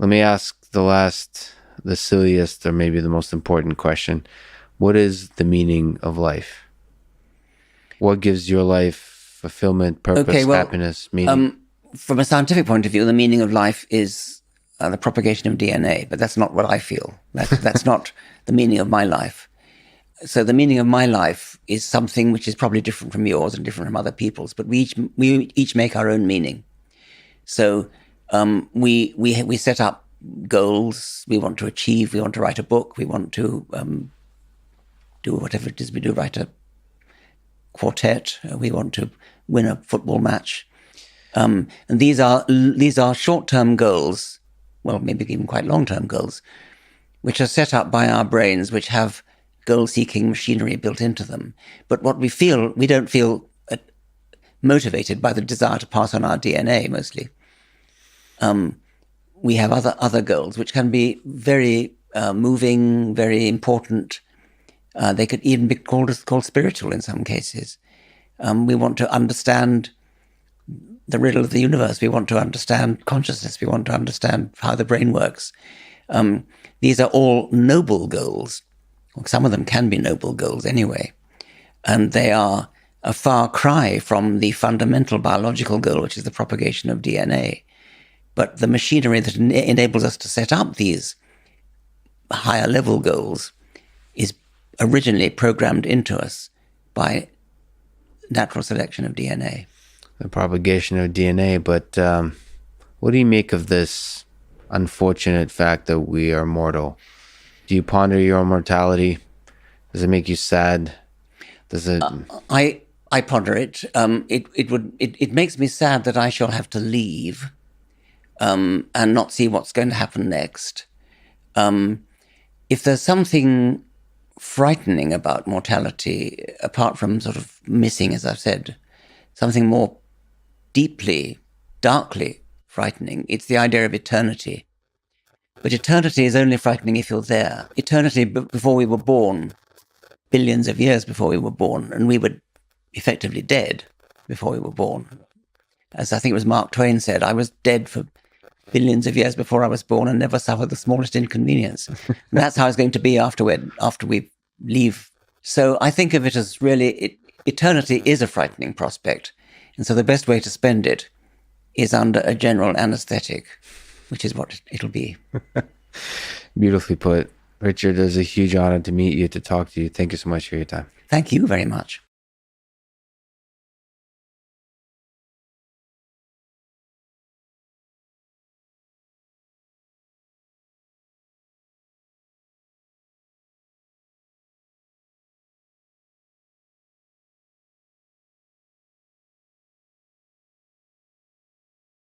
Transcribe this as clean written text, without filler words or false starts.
Let me ask the silliest, or maybe the most important question. What is the meaning of life? What gives your life fulfillment, purpose, happiness, meaning? From a scientific point of view, the meaning of life is the propagation of DNA, but that's not what I feel. That's not the meaning of my life. So the meaning of my life is something which is probably different from yours and different from other people's, but we each make our own meaning. So we set up goals we want to achieve. We want to write a book. We want to do whatever it is we do, write a quartet. We want to win a football match. And these are short-term goals, well, maybe even quite long-term goals, which are set up by our brains, which have goal-seeking machinery built into them. But what we don't feel motivated by the desire to pass on our DNA, mostly. We have other goals, which can be very moving, very important. They could even be called spiritual in some cases. We want to understand the riddle of the universe. We want to understand consciousness. We want to understand how the brain works. These are all noble goals. Some of them can be noble goals anyway. And they are a far cry from the fundamental biological goal, which is the propagation of DNA. But the machinery that enables us to set up these higher level goals is originally programmed into us by natural selection of DNA. The propagation of DNA, but what do you make of this unfortunate fact that we are mortal? Do you ponder your mortality? Does it make you sad? Does it? I ponder it. It makes me sad that I shall have to leave and not see what's going to happen next. If there's something frightening about mortality, apart from sort of missing, as I've said, something more deeply, darkly frightening, it's the idea of eternity. But eternity is only frightening if you're there. Eternity before we were born, billions of years before we were born, and we were effectively dead before we were born. As I think it was Mark Twain said, I was dead for billions of years before I was born and never suffered the smallest inconvenience. And that's how it's going to be after we leave. So I think of it as really, eternity is a frightening prospect. And so the best way to spend it is under a general anesthetic, which is what it'll be. Beautifully put. Richard, it was a huge honor to meet you, to talk to you. Thank you so much for your time. Thank you very much.